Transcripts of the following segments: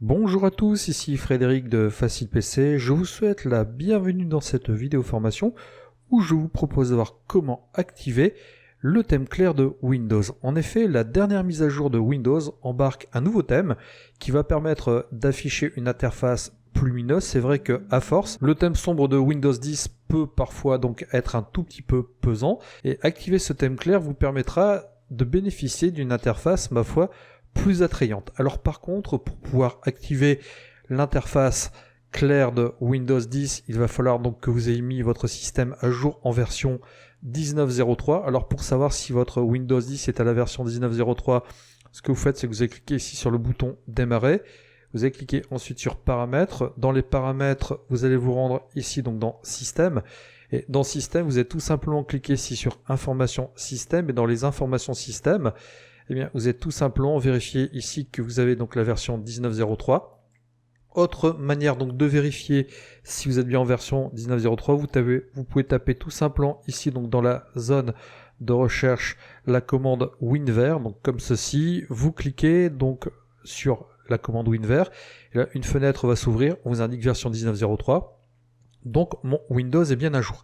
Bonjour à tous, ici Frédéric de Facile PC. Je vous souhaite la bienvenue dans cette vidéo formation où je vous propose de voir comment activer le thème clair de Windows. En effet, la dernière mise à jour de Windows embarque un nouveau thème qui va permettre d'afficher une interface plus lumineuse. C'est vrai que à force, le thème sombre de Windows 10 peut parfois donc être un tout petit peu pesant et activer ce thème clair vous permettra de bénéficier d'une interface, ma foi, plus attrayante. Alors par contre, pour pouvoir activer l'interface claire de Windows 10, il va falloir donc que vous ayez mis votre système à jour en version 19.03. Alors pour savoir si votre Windows 10 est à la version 19.03, ce que vous faites, c'est que vous allez cliquer ici sur le bouton démarrer. Vous allez cliquer ensuite sur paramètres. Dans les paramètres, vous allez vous rendre ici donc dans système. Et dans système, vous allez tout simplement cliquer ici sur information système. Et dans les informations système, eh bien, vous êtes tout simplement vérifier ici que vous avez donc la version 19.03. Autre manière donc de vérifier si vous êtes bien en version 19.03, vous pouvez taper tout simplement ici donc dans la zone de recherche la commande WinVer, donc comme ceci. Vous cliquez donc sur la commande WinVer, et là une fenêtre va s'ouvrir, on vous indique version 19.03. Donc mon Windows est bien à jour.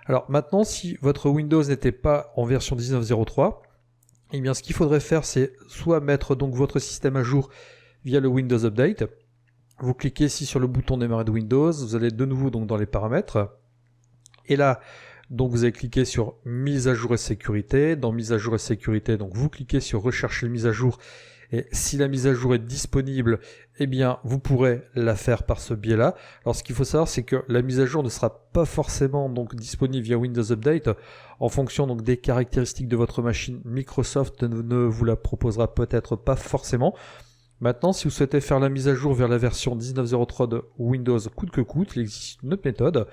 Alors maintenant, si votre Windows n'était pas en version 19.03, eh bien, ce qu'il faudrait faire, c'est soit mettre donc votre système à jour via le Windows Update. Vous cliquez ici sur le bouton démarrer de Windows. Vous allez de nouveau donc dans les paramètres. Et là, donc vous allez cliquer sur mise à jour et sécurité. Dans mise à jour et sécurité, donc vous cliquez sur rechercher les mises à jour. Et si la mise à jour est disponible, eh bien, vous pourrez la faire par ce biais-là. Alors, ce qu'il faut savoir, c'est que la mise à jour ne sera pas forcément donc disponible via Windows Update. En fonction donc des caractéristiques de votre machine, Microsoft ne vous la proposera peut-être pas forcément. Maintenant, si vous souhaitez faire la mise à jour vers la version 19.03 de Windows coûte que coûte, il existe une autre méthode.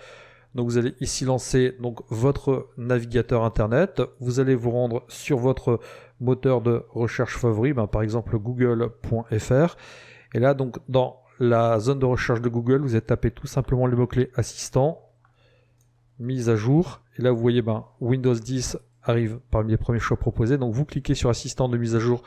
Donc vous allez ici lancer donc votre navigateur internet, vous allez vous rendre sur votre moteur de recherche favori, par exemple google.fr, et là donc dans la zone de recherche de Google, vous allez taper tout simplement le mot-clé assistant, mise à jour, et là vous voyez Windows 10 arrive parmi les premiers choix proposés, donc vous cliquez sur assistant de mise à jour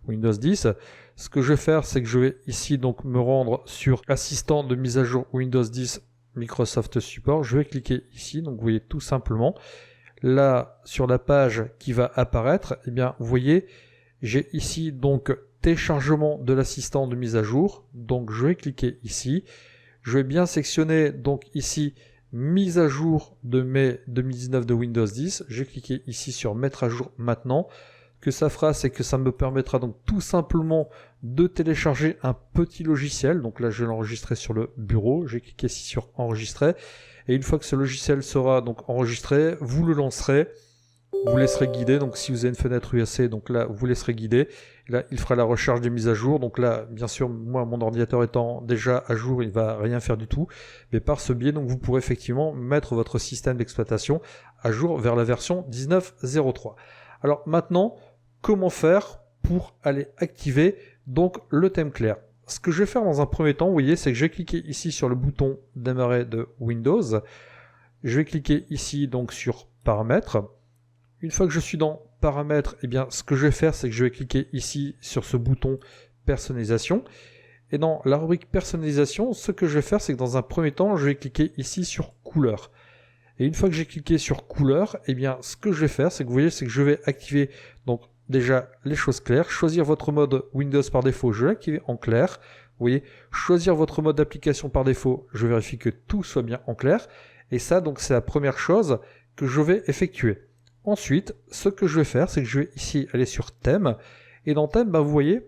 Windows 10. Ce que je vais faire, c'est que je vais ici donc me rendre sur assistant de mise à jour Windows 10 Microsoft Support. Je vais cliquer ici, donc vous voyez tout simplement là sur la page qui va apparaître, eh bien vous voyez j'ai ici donc téléchargement de l'assistant de mise à jour, donc je vais cliquer ici, je vais bien sectionner donc ici mise à jour de mai 2019 de Windows 10, j'ai cliqué ici sur mettre à jour maintenant. Ce que ça fera, c'est que ça me permettra donc tout simplement de télécharger un petit logiciel. Donc là, je vais l'enregistrer sur le bureau. J'ai cliqué ici sur enregistrer. Et une fois que ce logiciel sera donc enregistré, vous le lancerez. Vous laisserez guider. Donc si vous avez une fenêtre USB, donc là, vous laisserez guider. Et là, il fera la recherche des mises à jour. Donc là, bien sûr, moi, mon ordinateur étant déjà à jour, il ne va rien faire du tout. Mais par ce biais, donc, vous pourrez effectivement mettre votre système d'exploitation à jour vers la version 19.03. Alors maintenant, comment faire pour aller activer donc le thème clair? Ce que je vais faire dans un premier temps, vous voyez, c'est que je vais cliquer ici sur le bouton démarrer de Windows. Je vais cliquer ici donc sur paramètres. Une fois que je suis dans paramètres, eh bien, ce que je vais faire, c'est que je vais cliquer ici sur ce bouton personnalisation. Et dans la rubrique personnalisation, ce que je vais faire, c'est que dans un premier temps, je vais cliquer ici sur couleur. Et une fois que j'ai cliqué sur couleur, eh bien, ce que je vais faire, c'est que vous voyez, c'est que je vais activer donc déjà les choses claires, choisir votre mode Windows par défaut, je vais l'activer en clair. Vous voyez, choisir votre mode d'application par défaut, je vérifie que tout soit bien en clair. Et ça, donc, c'est la première chose que je vais effectuer. Ensuite, ce que je vais faire, c'est que je vais ici aller sur thème. Et dans thème, vous voyez,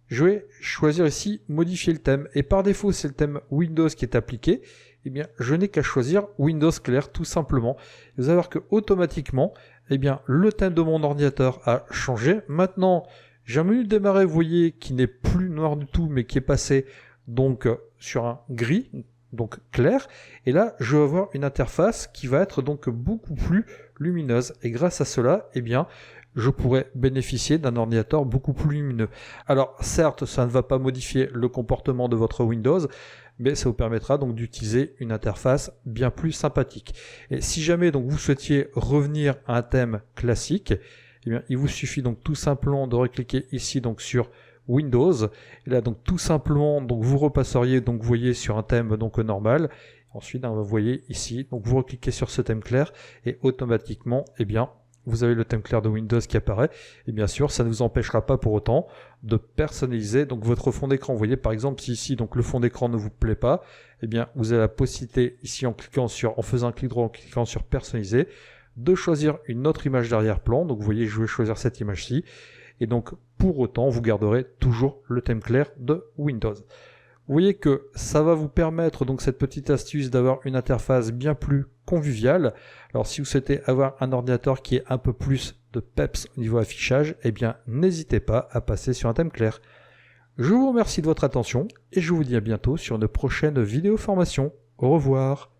je vais choisir ici modifier le thème. Et par défaut, c'est le thème Windows qui est appliqué. Eh bien, je n'ai qu'à choisir Windows clair tout simplement. Vous allez voir que automatiquement, eh bien, le thème de mon ordinateur a changé. Maintenant, j'ai un menu démarrer, vous voyez, qui n'est plus noir du tout, mais qui est passé donc sur un gris, donc clair. Et là, je vais avoir une interface qui va être donc beaucoup plus lumineuse. Et grâce à cela, eh bien, je pourrais bénéficier d'un ordinateur beaucoup plus lumineux. Alors, certes, ça ne va pas modifier le comportement de votre Windows, mais ça vous permettra donc d'utiliser une interface bien plus sympathique. Et si jamais donc vous souhaitiez revenir à un thème classique, eh bien, il vous suffit donc tout simplement de recliquer ici donc sur Windows. Et là donc tout simplement donc vous repasseriez donc vous voyez sur un thème donc normal. Ensuite vous voyez ici donc vous recliquez sur ce thème clair et automatiquement eh bien vous avez le thème clair de Windows qui apparaît. Et bien sûr ça ne vous empêchera pas pour autant de personnaliser donc votre fond d'écran. Vous voyez par exemple si ici donc le fond d'écran ne vous plaît pas, eh bien vous avez la possibilité ici en faisant un clic droit en cliquant sur personnaliser de choisir une autre image d'arrière-plan. Donc vous voyez je vais choisir cette image-ci. Et donc, pour autant, vous garderez toujours le thème clair de Windows. Vous voyez que ça va vous permettre, donc cette petite astuce, d'avoir une interface bien plus conviviale. Alors, si vous souhaitez avoir un ordinateur qui ait un peu plus de peps au niveau affichage, eh bien, n'hésitez pas à passer sur un thème clair. Je vous remercie de votre attention et je vous dis à bientôt sur une prochaine vidéo formation. Au revoir.